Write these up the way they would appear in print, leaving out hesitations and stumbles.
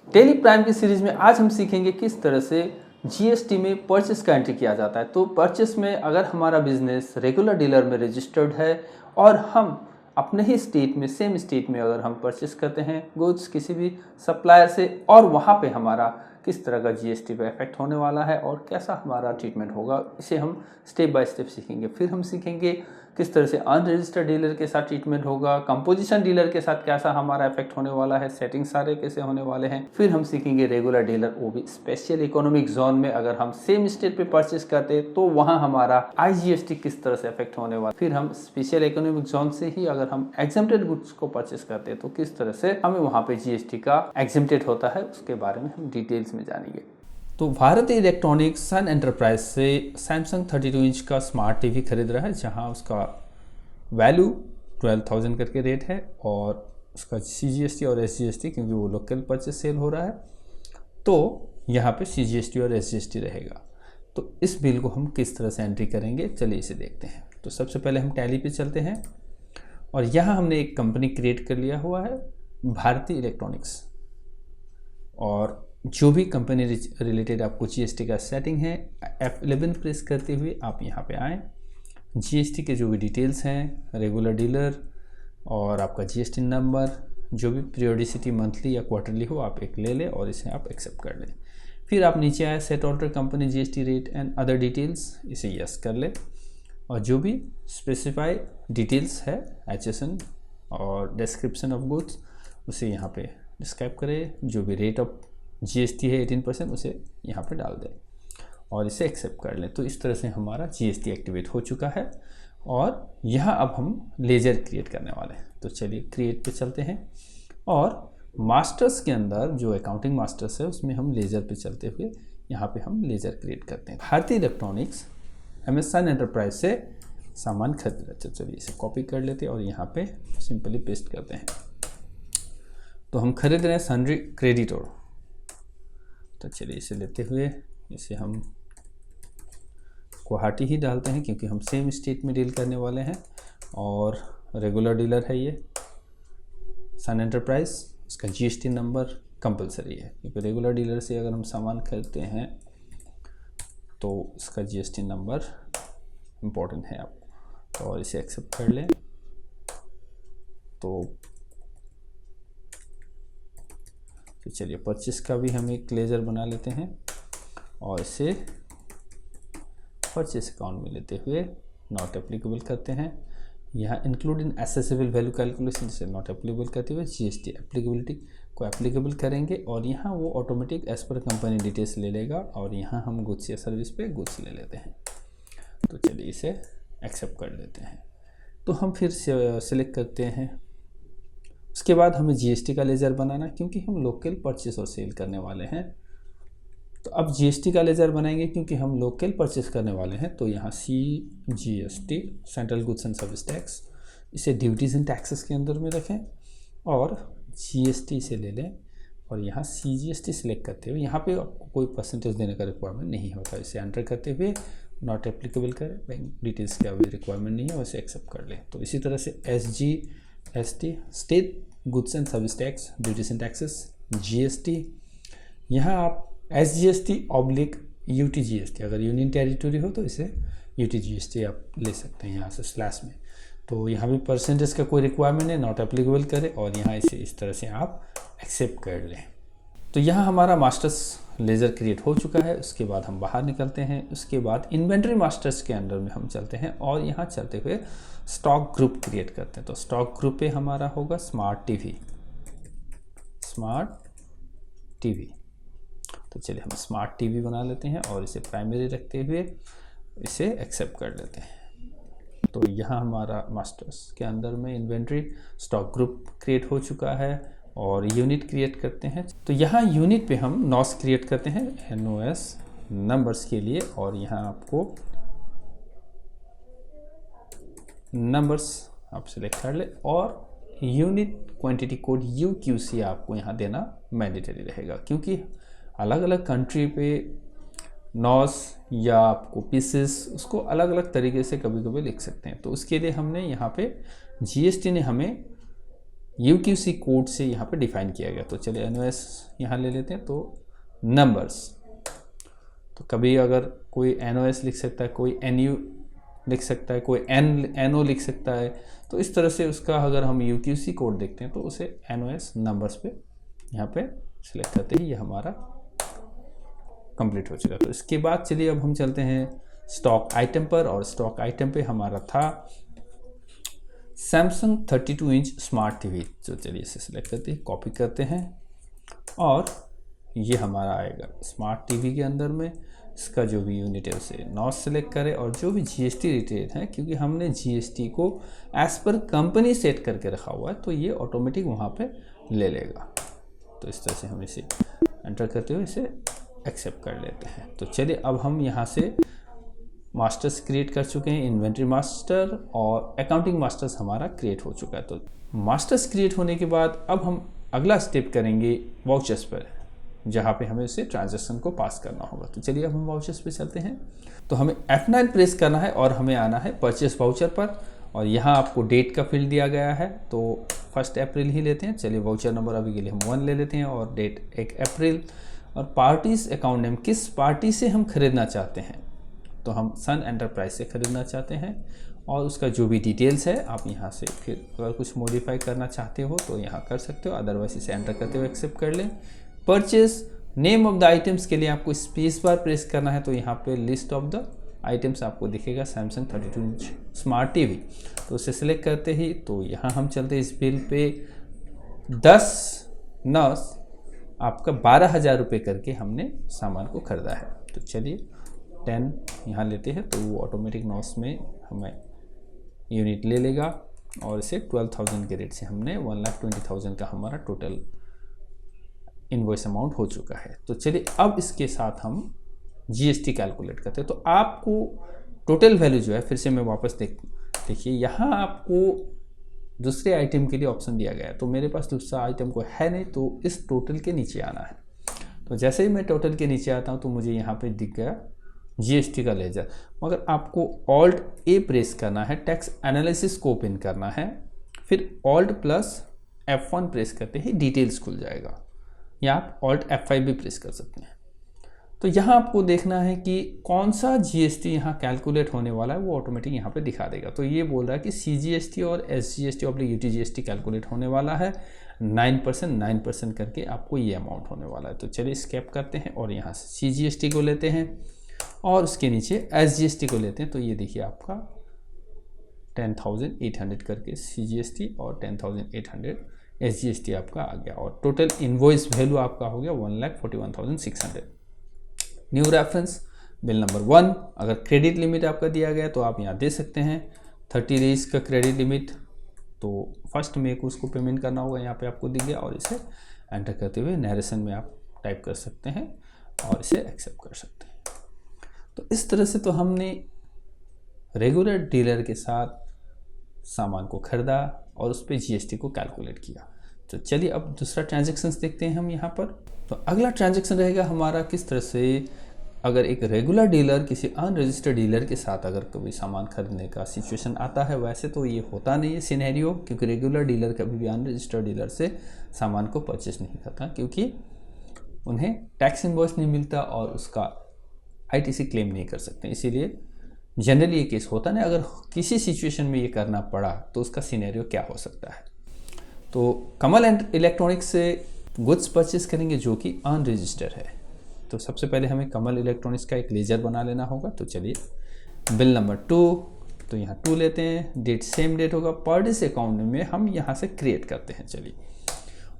Tally Prime की series में आज हम सीखेंगे किस तरह से जीएसटी में परचेस का एंट्री किया जाता है। तो परचेस में अगर हमारा बिजनेस रेगुलर डीलर में रजिस्टर्ड है और हम अपने ही स्टेट में सेम स्टेट में अगर हम परचेस करते हैं गुड्स किसी भी सप्लायर से और वहाँ पे हमारा किस तरह का जीएसटी पे इफेक्ट होने वाला है और कैसा हमारा ट्रीटमेंट होगा, इसे हम स्टेप बाय स्टेप सीखेंगे। फिर हम सीखेंगे किस तरह से अनरजिस्टर्ड डीलर के साथ ट्रीटमेंट होगा, कंपोजिशन डीलर के साथ कैसा हमारा इफेक्ट होने वाला है, सेटिंग सारे कैसे होने वाले हैं। फिर हम सीखेंगे रेगुलर डीलर, वो भी स्पेशल इकोनॉमिक जोन में अगर हम सेम स्टेट पे परचेस करते तो वहाँ हमारा आईजीएसटी किस तरह से इफेक्ट होने वाला। फिर हम स्पेशल इकोनॉमिक जोन से ही अगर हम एग्जेम्प्टेड गुड्स को परचेस करते हैं तो किस तरह से हमें वहाँ पे जीएसटी का एग्जेम्प्टेड होता है, उसके बारे में हम डिटेल्स में जानेंगे। तो भारतीय इलेक्ट्रॉनिक्स सन एंटरप्राइज से सैमसंग 32 इंच का स्मार्ट टीवी खरीद रहा है, जहां उसका वैल्यू 12,000 करके रेट है और उसका सीजीएसटी और एसजीएसटी, क्योंकि वो लोकल परचेस सेल हो रहा है तो यहाँ पे सीजीएसटी और एसजीएसटी रहेगा। तो इस बिल को हम किस तरह से एंट्री करेंगे, चलिए इसे देखते हैं। तो सबसे पहले हम टैली पे चलते हैं और यहाँ हमने एक कंपनी क्रिएट कर लिया हुआ है भारतीय इलेक्ट्रॉनिक्स, और जो भी कंपनी रिलेटेड आपको जीएसटी का सेटिंग है F11 प्रेस करते हुए आप यहाँ पे आएँ। जीएसटी के जो भी डिटेल्स हैं, रेगुलर डीलर और आपका जीएसटी नंबर, जो भी पीरियोडिसिटी मंथली या क्वार्टरली हो आप एक ले लें और इसे आप एक्सेप्ट कर लें। फिर आप नीचे आए set order company GST rate and other details, इसे यस कर लें और जो भी स्पेसिफाई डिटेल्स है HSN और डिस्क्रिप्शन ऑफ गुड्स उसे यहाँ पे डिस्क्राइब करें। जो भी रेट ऑफ जीएसटी है 18%, उसे यहाँ पे डाल दें और इसे एक्सेप्ट कर लें। तो इस तरह से हमारा जीएसटी एक्टिवेट हो चुका है और यहाँ अब हम लेजर क्रिएट करने वाले हैं। तो चलिए क्रिएट पे चलते हैं और मास्टर्स के अंदर जो अकाउंटिंग मास्टर्स है उसमें हम लेजर पे चलते हुए यहाँ पे हम लेजर क्रिएट करते हैं। भारतीय इलेक्ट्रॉनिक्स MS सन एंटरप्राइज से सामान खरीद रहे। चलिए इसे कॉपी कर लेते हैं और यहाँ पे सिंपली पेस्ट करते हैं। तो हम खरीद रहे हैं सन्ड्री क्रेडिटर। तो चलिए इसे लेते हुए इसे हम गुवाहाटी ही डालते हैं, क्योंकि हम सेम स्टेट में डील करने वाले हैं और रेगुलर डीलर है ये सन एंटरप्राइज। इसका जीएसटी नंबर कंपलसरी है, क्योंकि रेगुलर डीलर से अगर हम सामान खरीदते हैं तो इसका जीएसटी नंबर इम्पोर्टेंट है आपको। और इसे एक्सेप्ट कर लें। तो चलिए परचेस का भी हम एक लेजर बना लेते हैं और इसे परचेस अकाउंट में लेते हुए नॉट एप्लीकेबल करते हैं। यहाँ include in accessible value calculation से नॉट एप्लीकेबल करते हुए जीएसटी एप्लीकेबिलिटी को एप्लीकेबल करेंगे और यहाँ वो ऑटोमेटिक एज पर कंपनी डिटेल्स ले लेगा और यहाँ हम गुड्स या सर्विस पे गुड्स ले लेते हैं। तो चलिए इसे एक्सेप्ट कर लेते हैं। तो हम फिर सेलेक्ट करते हैं। उसके बाद हमें जीएसटी का लेजर बनाना, क्योंकि हम लोकल परचेस और सेल करने वाले हैं। तो अब जीएसटी का लेजर बनाएंगे क्योंकि हम लोकल परचेस करने वाले हैं। तो यहाँ CGST central goods and service tax, इसे ड्यूटीज़ एंड टैक्सेस के अंदर में रखें और जीएसटी से ले लें और यहाँ CGST सिलेक्ट करते हुए यहाँ पे आपको कोई परसेंटेज देने का रिक्वायरमेंट नहीं होता। इसे एंटर करते हुए नॉट एप्लीकेबल करें, बैंक डिटेल्स का भी रिक्वायरमेंट नहीं है, वैसे एक्सेप्ट कर लें। तो इसी तरह से SGST state goods and service tax, duties and taxes, GST, यहाँ आप SGST ऑब्लिक UTGST, अगर यूनियन टेरिटरी हो तो इसे UTGST आप ले सकते हैं यहाँ से स्लैश में। तो यहाँ भी परसेंटेज का कोई रिक्वायरमेंट है, नॉट एप्लीकेबल करें और यहाँ इसे इस तरह से आप एक्सेप्ट कर लें। तो यहाँ हमारा मास्टर्स लेजर क्रिएट हो चुका है। उसके बाद हम बाहर निकलते हैं। उसके बाद इन्वेंट्री मास्टर्स के अंदर में हम चलते हैं और यहाँ चलते हुए स्टॉक ग्रुप क्रिएट करते हैं। तो स्टॉक ग्रुप पे हमारा होगा स्मार्ट टीवी। तो चलिए हम स्मार्ट टीवी बना लेते हैं और इसे प्राइमरी रखते हुए इसे एक्सेप्ट कर लेते हैं। तो यहाँ हमारा मास्टर्स के अंदर में इन्वेंट्री स्टॉक ग्रुप क्रिएट हो चुका है और यूनिट क्रिएट करते हैं। तो यहाँ यूनिट पे हम नॉस क्रिएट करते हैं NOS नंबर्स के लिए और यहाँ आपको नंबर्स आप सिलेक्ट कर ले और यूनिट क्वांटिटी कोड UQC आपको यहाँ देना मैंडेटरी रहेगा, क्योंकि अलग अलग कंट्री पे नॉस या आपको पीसेस उसको अलग अलग तरीके से कभी कभी लिख सकते हैं। तो उसके लिए हमने यहाँ पे GST ने हमें UQC कोड से यहाँ पे डिफाइन किया गया। तो चलिए NOS यहाँ ले लेते हैं। तो नंबर्स, तो कभी अगर कोई NOS लिख सकता है, कोई NU लिख सकता है, कोई NO लिख सकता है। तो इस तरह से उसका अगर हम UQC कोड देखते हैं तो उसे NOS नंबर्स पे यहाँ पे सिलेक्ट करते ही ये हमारा कंप्लीट हो चुका। तो इसके बाद चलिए अब हम चलते हैं स्टॉक आइटम पर, और स्टॉक आइटम पे हमारा था सैमसंग 32 इंच स्मार्ट टीवी। तो चलिए इसे सिलेक्ट करते हैं, कॉपी करते हैं और ये हमारा आएगा स्मार्ट टीवी के अंदर में। इसका जो भी यूनिट है उसे नॉट सेलेक्ट करें, और जो भी GST रिटेल है, क्योंकि हमने GST को एज पर कंपनी सेट करके रखा हुआ है तो ये ऑटोमेटिक वहाँ पे ले लेगा। तो इस तरह से हम इसे एंटर करते हुए इसे एक्सेप्ट कर लेते हैं। तो चलिए अब हम यहाँ से मास्टर्स क्रिएट कर चुके हैं, इन्वेंट्री मास्टर और अकाउंटिंग मास्टर्स हमारा क्रिएट हो चुका है। तो मास्टर्स क्रिएट होने के बाद अब हम अगला स्टेप करेंगे वाउचर्स पर, जहाँ पे हमें उसे ट्रांजैक्शन को पास करना होगा। तो चलिए अब हम वाउचर्स पे चलते हैं। तो हमें F9 प्रेस करना है और हमें आना है परचेस वाउचर पर, और यहाँ आपको डेट का फील्ड दिया गया है तो 1 अप्रैल ही लेते हैं। चलिए वाउचर नंबर अभी के लिए हम 1 ले लेते हैं और डेट 1 अप्रैल, और पार्टीज अकाउंट नेम, किस पार्टी से हम खरीदना चाहते हैं, तो हम सन एंटरप्राइज से खरीदना चाहते हैं, और उसका जो भी डिटेल्स है आप यहाँ से फिर अगर कुछ मॉडिफाई करना चाहते हो तो यहाँ कर सकते हो, अदरवाइज इसे एंटर करते हुए एक्सेप्ट कर लें। Purchase name of the items के लिए आपको स्पेस बार प्रेस करना है, तो यहाँ पे लिस्ट ऑफ द आइटम्स आपको दिखेगा सैमसंग 32 इंच स्मार्ट टीवी। तो उसे सिलेक्ट करते ही तो यहाँ हम चलते हैं इस बिल पे 10/9 आपका 12,000 रुपये करके हमने सामान को खरीदा है। तो चलिए 10 यहाँ लेते हैं तो वो ऑटोमेटिक नॉस में हमें यूनिट ले लेगा, और इसे 12,000 के रेट से हमने 1,20,000 का हमारा टोटल इनवॉइस अमाउंट हो चुका है। तो चलिए अब इसके साथ हम GST कैलकुलेट करते हैं। तो आपको टोटल वैल्यू जो है, फिर से मैं वापस देखिए यहाँ आपको दूसरे आइटम के लिए ऑप्शन दिया गया है, तो मेरे पास दूसरा आइटम को है नहीं, तो इस टोटल के नीचे आना है। तो जैसे ही मैं टोटल के नीचे आता हूँ तो मुझे यहाँ पे दिख गया GST का लेजर, मगर आपको Alt A प्रेस करना है, टैक्स एनालिसिस को ओपन करना है, फिर Alt प्लस F1 प्रेस करते ही डिटेल्स खुल जाएगा, या आप Alt F5 भी प्रेस कर सकते हैं। तो यहाँ आपको देखना है कि कौन सा GST यहाँ कैलकुलेट होने वाला है, वो ऑटोमेटिक यहाँ पे दिखा देगा। तो ये बोल रहा है कि CGST और SGST और UTGST कैलकुलेट होने वाला है 9% करके आपको ये अमाउंट होने वाला है। तो चलिए स्केप करते हैं और यहाँ से CGST को लेते हैं और उसके नीचे SGST को लेते हैं। तो ये देखिए आपका 10,800 करके CGST और 10,800 SGST आपका आ गया, और टोटल इनवॉइस वैल्यू आपका हो गया 1,41,600। New reference bill number 1। अगर क्रेडिट लिमिट आपका दिया गया तो आप यहाँ दे सकते हैं 30 डेज का क्रेडिट लिमिट, तो 1 मई को उसको पेमेंट करना होगा, यहाँ पे आपको दिख गया, और इसे एंटर करते हुए नरेशन में आप टाइप कर सकते हैं और इसे एक्सेप्ट कर सकते हैं। तो इस तरह से तो हमने रेगुलर डीलर के साथ सामान को खरीदा और उस पर GST को कैलकुलेट किया। तो चलिए अब दूसरा ट्रांजैक्शंस देखते हैं हम यहाँ पर। तो अगला ट्रांजैक्शन रहेगा हमारा किस तरह से अगर एक रेगुलर डीलर किसी अनरजिस्टर्ड डीलर के साथ अगर कभी सामान खरीदने का सिचुएशन आता है। वैसे तो ये होता नहीं है सिनेरियो, क्योंकि रेगुलर डीलर कभी भी अनरजिस्टर्ड डीलर से सामान को परचेस नहीं करता, क्योंकि उन्हें टैक्स इनवॉइस नहीं मिलता और उसका ITC क्लेम नहीं कर सकते। इसीलिए जनरली ये केस होता नहीं। अगर किसी सिचुएशन में ये करना पड़ा तो उसका सिनेरियो क्या हो सकता है। तो कमल इलेक्ट्रॉनिक्स से गुड्स परचेस करेंगे जो कि अनरजिस्टर्ड है। तो सबसे पहले हमें कमल इलेक्ट्रॉनिक्स का एक लेजर बना लेना होगा। तो चलिए बिल नंबर 2, तो यहाँ 2 लेते हैं, डेट सेम डेट होगा, पार्टीज अकाउंट में हम यहाँ से क्रिएट करते हैं। चलिए,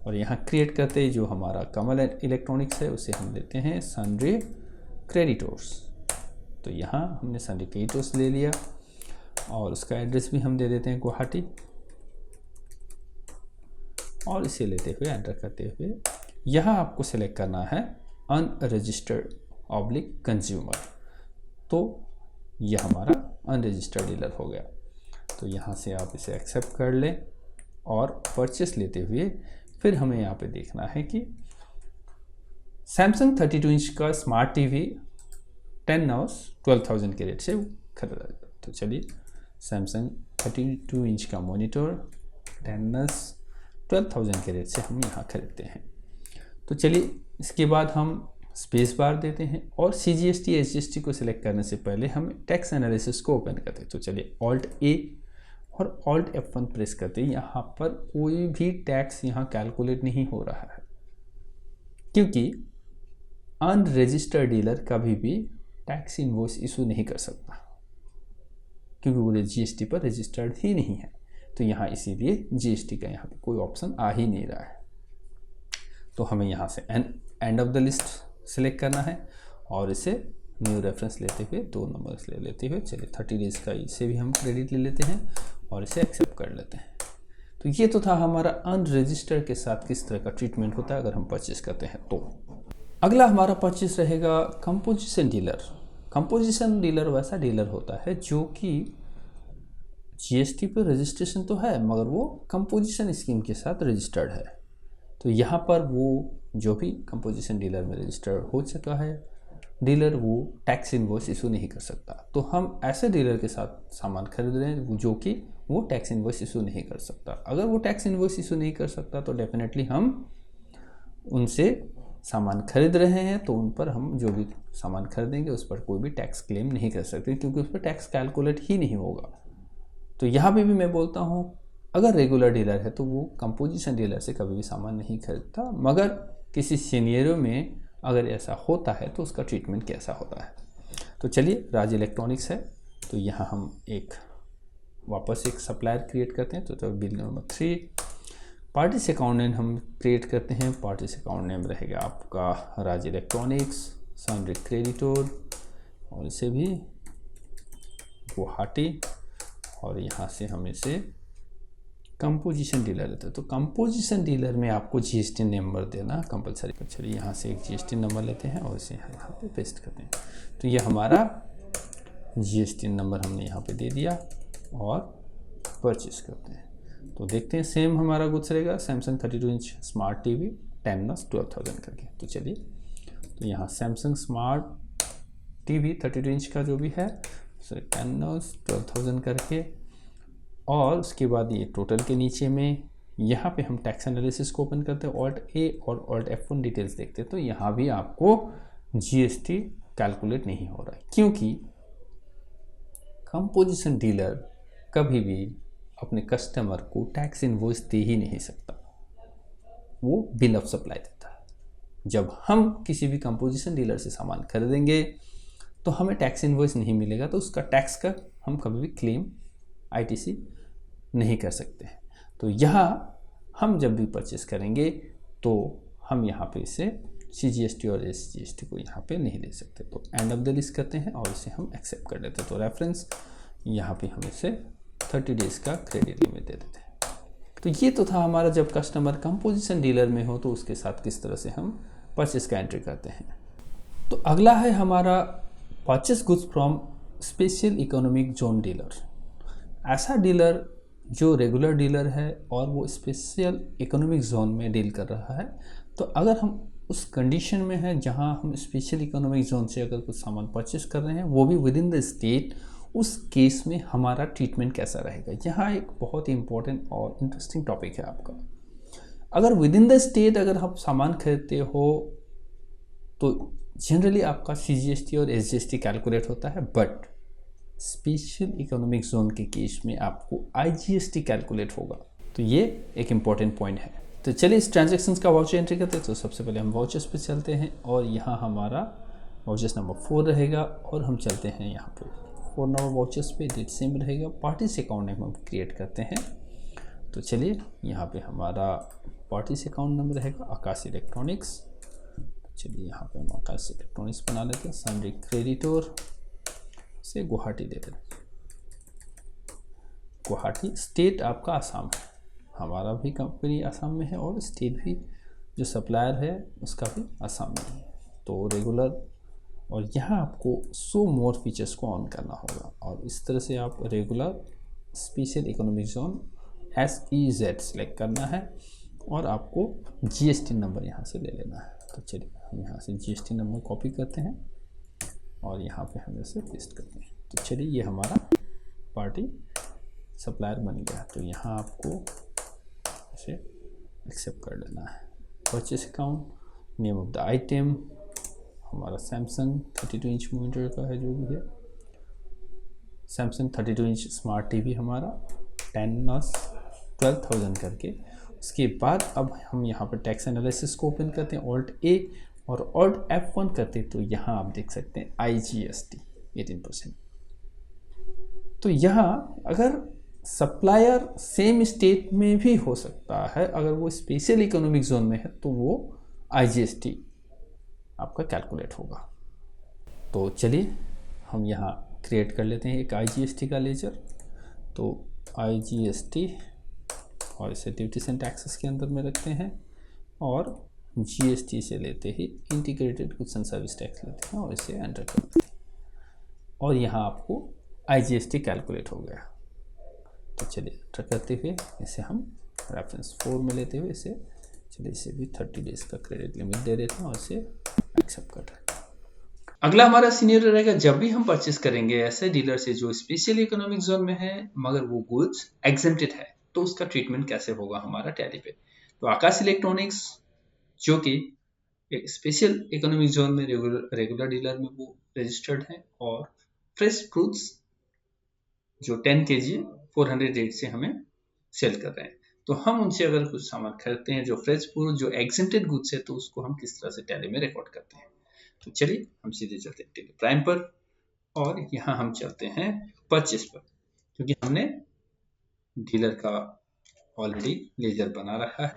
और यहाँ क्रिएट करते ही जो हमारा कमल इलेक्ट्रॉनिक्स है उसे हम देते हैं सन्ड्री क्रेडिटर्स। तो यहाँ हमने सन्ड्री क्रेडिटर्स ले लिया और उसका एड्रेस भी हम दे देते हैं गुवाहाटी, और इसे लेते हुए एंटर करते हुए यहाँ आपको सेलेक्ट करना है अनरजिस्टर्ड कंज्यूमर। तो यह हमारा अनरजिस्टर्ड डीलर हो गया। तो यहाँ से आप इसे एक्सेप्ट कर लें और परचेस लेते हुए फिर हमें यहाँ पे देखना है कि सैमसंग 32 इंच का स्मार्ट टीवी 12,000 के रेट से खरीदा। तो चलिए सैमसंग 32 इंच का मॉनिटर 12,000 के रेट से हम यहाँ खरीदते हैं। तो चलिए इसके बाद हम स्पेस बार देते हैं और CGST SGST को सिलेक्ट करने से पहले हम टैक्स एनालिसिस को ओपन करते हैं। तो चलिए Alt A और Alt F1 प्रेस करते हैं। यहाँ पर कोई भी टैक्स यहाँ कैलकुलेट नहीं हो रहा है, क्योंकि अनरजिस्टर्ड डीलर कभी भी टैक्स इनवॉइस इशू नहीं कर सकता, क्योंकि वो GST पर रजिस्टर्ड ही नहीं है। तो यहाँ इसीलिए GST का यहाँ पे कोई ऑप्शन आ ही नहीं रहा है। तो हमें यहाँ से end of the list select करना है और इसे न्यू रेफरेंस लेते हुए 2 नंबर्स ले लेते हुए चलिए 30 डेज़ का इसे भी हम क्रेडिट ले लेते हैं और इसे एक्सेप्ट कर लेते हैं। तो ये तो था हमारा अनरजिस्टर्ड के साथ किस तरह का ट्रीटमेंट होता है अगर हम परचेस करते हैं। तो अगला हमारा परचेस रहेगा कंपोजिशन डीलर। कंपोजिशन डीलर वैसा डीलर होता है जो कि GST पर रजिस्ट्रेशन तो है मगर वो कंपोजिशन स्कीम के साथ रजिस्टर्ड है। तो यहाँ पर वो जो भी कंपोजिशन डीलर में रजिस्टर्ड हो चुका है डीलर, वो टैक्स इनवॉइस इशू नहीं कर सकता। तो हम ऐसे डीलर के साथ सामान खरीद रहे हैं जो कि वो टैक्स इनवॉइस इशू नहीं कर सकता। अगर वो टैक्स इनवॉइस इशू नहीं कर सकता तो डेफिनेटली हम उनसे सामान खरीद रहे हैं, तो उन पर हम जो भी सामान खरीदेंगे उस पर कोई भी टैक्स क्लेम नहीं कर सकते, क्योंकि उस पर टैक्स कैलकुलेट ही नहीं होगा। तो यहाँ पे भी मैं बोलता हूँ अगर रेगुलर डीलर है तो वो कंपोजिशन डीलर से कभी भी सामान नहीं खरीदता, मगर किसी सीनियरों में अगर ऐसा होता है तो उसका ट्रीटमेंट कैसा होता है। तो चलिए राज इलेक्ट्रॉनिक्स है, तो यहाँ हम वापस एक सप्लायर क्रिएट करते हैं। तो bill number 3 parties account name हम क्रिएट करते हैं। पार्टिस अकाउंट नेम रहेगा आपका राज इलेक्ट्रॉनिक्स सनरी क्रेडिटोर और इसे भी गुवाहाटी, और यहाँ से हम इसे कंपोजिशन डीलर लेते हैं। तो कंपोजिशन डीलर में आपको GST नंबर देना कंपलसरी। चलिए यहाँ से एक GST नंबर लेते हैं और इसे यहाँ पे पेस्ट करते हैं। तो ये हमारा GST नंबर हमने यहाँ पे दे दिया और परचेस करते हैं। तो देखते हैं सेम हमारा गुड्स रहेगा सैमसंग 32 इंच स्मार्ट टीवी 10 12,000 करके। तो चलिए तो यहाँ सैमसंग स्मार्ट टीवी 32 इंच का जो भी है 10 12,000 करके, और उसके बाद ये टोटल के नीचे में यहाँ पे हम टैक्स एनालिसिस को ओपन करते हैं। Alt A और Alt F1 डिटेल्स देखते हैं। तो यहाँ भी आपको GST कैलकुलेट नहीं हो रहा है, क्योंकि कंपोजिशन डीलर कभी भी अपने कस्टमर को टैक्स इनवॉइस दे ही नहीं सकता, वो बिल ऑफ सप्लाई देता है। जब हम किसी भी कंपोजिशन डीलर से सामान खरीदेंगे तो हमें टैक्स इनवॉइस नहीं मिलेगा, तो उसका टैक्स का हम कभी भी क्लेम ITC नहीं कर सकते हैं। तो यहाँ हम जब भी परचेस करेंगे तो हम यहाँ पे इसे CGST और SGST को यहाँ पे नहीं ले सकते। तो एंड ऑफ द लिस्ट करते हैं और इसे हम एक्सेप्ट कर लेते हैं। तो रेफरेंस यहाँ पे हम इसे 30 डेज़ का क्रेडिट लिमिट दे देते हैं। तो ये तो था हमारा जब कस्टमर कंपोजिशन डीलर में हो तो उसके साथ किस तरह से हम परचेस का एंट्री करते हैं। तो अगला है हमारा purchase goods from special economic zone dealer. ऐसा डीलर जो रेगुलर डीलर है और वो स्पेशल इकोनॉमिक जोन में डील कर रहा है। तो अगर हम उस कंडीशन में हैं जहां हम स्पेशल इकोनॉमिक जोन से अगर कुछ सामान परचेस कर रहे हैं वो भी विद इन द स्टेट, उस केस में हमारा ट्रीटमेंट कैसा रहेगा। यहाँ एक बहुत ही इंपॉर्टेंट और इंटरेस्टिंग टॉपिक है आपका। अगर विद इन द स्टेट अगर आप सामान खरीदते हो तो जनरली आपका CGST और SGST कैलकुलेट होता है, बट स्पेशल इकोनॉमिक जोन के केस में आपको IGST कैलकुलेट होगा। तो ये एक इम्पॉर्टेंट पॉइंट है। तो चलिए इस ट्रांजैक्शंस का वाउचर एंट्री करते हैं। तो सबसे पहले हम वाउचर्स पे चलते हैं और यहाँ हमारा वाउचर्स नंबर 4 रहेगा और हम चलते हैं यहाँ पे 4 नंबर वाउचर्स पे डेट सेम रहेगा। पार्टिस अकाउंट नेम हम क्रिएट करते हैं। तो चलिए यहाँ पे हमारा पार्टिस अकाउंट नंबर रहेगा आकाश इलेक्ट्रॉनिक्स। चलिए यहाँ पे हम आकाश इलेक्ट्रॉनिक्स बना लेते हैं। सनरी क्रेडिटोर से गुवाहाटी दे दें। गुवाहाटी स्टेट आपका आसाम है, हमारा भी कंपनी आसाम में है और स्टेट भी जो सप्लायर है उसका भी आसाम में है। तो रेगुलर और यहाँ आपको शो मोर फीचर्स को ऑन करना होगा और इस तरह से आप regular special economic zone SEZ select करना है और आपको GST नंबर यहाँ से ले लेना है। तो चलिए हम यहाँ से GST नंबर कॉपी करते हैं और यहाँ पे हम इसे पेस्ट करते हैं। तो चलिए ये हमारा पार्टी सप्लायर बन गया। तो यहाँ आपको इसे एक्सेप्ट कर लेना है। Purchase account, name of the item हमारा सैमसंग 32 इंच मॉनिटर का है, जो भी है सैमसंग 32 इंच स्मार्ट टीवी हमारा 12,000 करके। उसके बाद अब हम यहाँ पर टैक्स एनालिसिस को ओपन करते हैं, ऑल्ट ए और ऑल्ट F1 करते हैं, तो यहाँ आप देख सकते हैं IGST 18%। तो यहाँ अगर सप्लायर सेम स्टेट में भी हो सकता है, अगर वो स्पेशल इकोनॉमिक जोन में है तो वो IGST आपका कैलकुलेट होगा। तो चलिए हम यहाँ क्रिएट कर लेते हैं एक IGST का लेजर। तो IGST और इसे ड्यूटीज एंड टैक्सेस के अंदर में रखते हैं और GST से लेते ही integrated goods and service tax लेते हैं और इसे एंटर कर देते हैं और यहाँ आपको IGST कैलकुलेट हो गया। तो चलिए एंटर करते हुए इसे हम रेफरेंस 4 में लेते हुए इसे चलिए इसे भी 30 डेज का क्रेडिट लिमिट दे देते हैं और इसे एक्सेप्ट कर देते हैं। अगला हमारा सीनियर रहेगा, जब भी हम परचेस करेंगे ऐसे डीलर से जो स्पेशल इकोनॉमिक जोन में है मगर वो गुड्स एग्जेम्प्टेड है, तो उसका ट्रीटमेंट कैसे होगा हमारा टैली पे। तो आकाश इलेक्ट्रॉनिक्स जो कि एक स्पेशल इकोनॉमिक जोन में रेगुलर डीलर में वो रजिस्टर्ड है और फ्रेश फ्रूट्स जो 10 kg 400 रेट से हमें सेल कर रहे हैं। तो हम उनसे अगर कुछ सामान खरीदते हैं जो फ्रेश फ्रूट जो एग्जेम्प्टेड गुड्स है, तो उसको हम किस तरह से टैली में रिकॉर्ड करते हैं। तो चलिए हम सीधे चलते हैं टैली प्राइम पर और यहाँ हम चलते हैं परचेस पर, क्योंकि हमने डीलर का ऑलरेडी लेजर बना रखा है।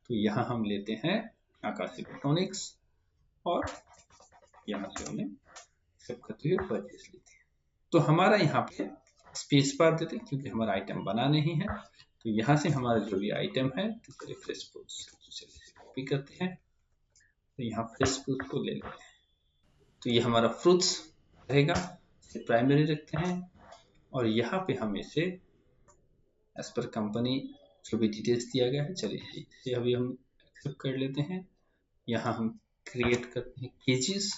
तो यहाँ हम लेते हैं आकाश इलेक्ट्रॉनिक्स और यहाँ से हमें सब करते हुए परचेस लेते हैं। तो हमारा यहाँ पे स्पेस बार देते हैं क्योंकि हमारा आइटम बना नहीं है। तो यहाँ से हमारा जो भी आइटम है तो फ्रेश फ्रूट्स कॉपी करते हैं, तो यहाँ फ्रेश फ्रूट को ले लेते हैं। तो ये हमारा फ्रूट्स रहेगा, इसे प्राइमरी रखते हैं और यहाँ पे हम इसे एज पर कंपनी जो भी डिटेल्स दिया गया है, चलिए इसे अभी हम एक्सेप्ट कर लेते हैं। यहाँ हम क्रिएट करते हैं केजीज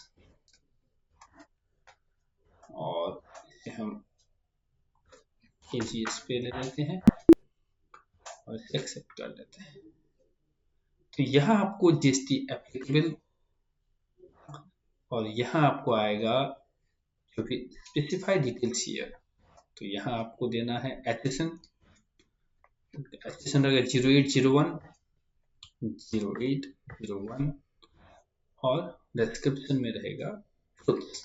और इसे हम केजीएस पे ले लेते हैं और इसे एक्सेप्ट कर लेते हैं। तो यहाँ आपको जीएसटी एप्लीकेबल और यहाँ आपको आएगा जो कि स्पेसिफाइड डिटेल्स हियर। तो यहाँ आपको देना है एचएसएन रहेगा 0801 और डिस्क्रिप्शन में रहेगा fruits.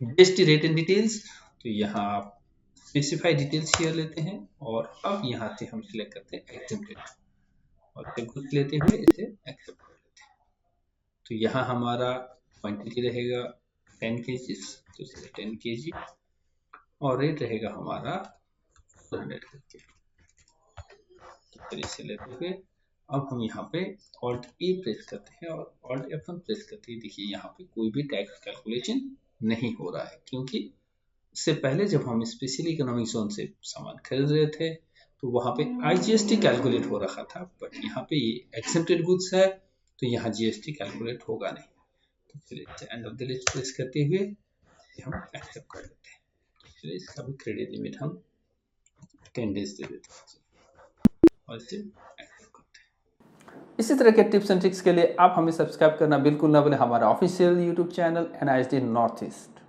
GST rate and details, तो यहाँ आप स्पेसिफाइड डिटेल्स हियर लेते हैं और अब यहाँ से हम सिलेक्ट करते हैं एग्जेम्प्टेड और इसे कुछ लेते हुए इसे एक्सेप्ट कर लेते हैं। तो यहाँ हमारा क्वांटिटी रहेगा 10 kg, तो इसे 10 kg और रेट रहेगा हमारा 400 करके। तो फिर इसे लेते हुए अब हम यहाँ पे ऑल्ट ए प्रेस करते हैं और ऑल्ट F1 प्रेस करते हैं। देखिए यहाँ पे कोई भी टैक्स कैलकुलेशन नहीं हो रहा है, क्योंकि इससे पहले जब हम स्पेशल इकोनॉमिक जोन से सामान खरीद रहे थे तो वहाँ पे IGST कैलकुलेट हो रखा था, बट यहाँ पे ये एक्सेप्टेड गुड्स है तो यहाँ GST कैलकुलेट होगा नहीं। तो फिर end of the list press करते हुए हम एक्सेप्ट कर लेते हैं। फिर इसका भी क्रेडिट लिमिट हम 10 डेज दे देते हैं और इसे एक्सेप्ट करते हैं। इसी तरह के टिप्स एंड ट्रिक्स के लिए आप हमें सब्सक्राइब करना बिल्कुल ना भूलें हमारा official YouTube channel NISD north east.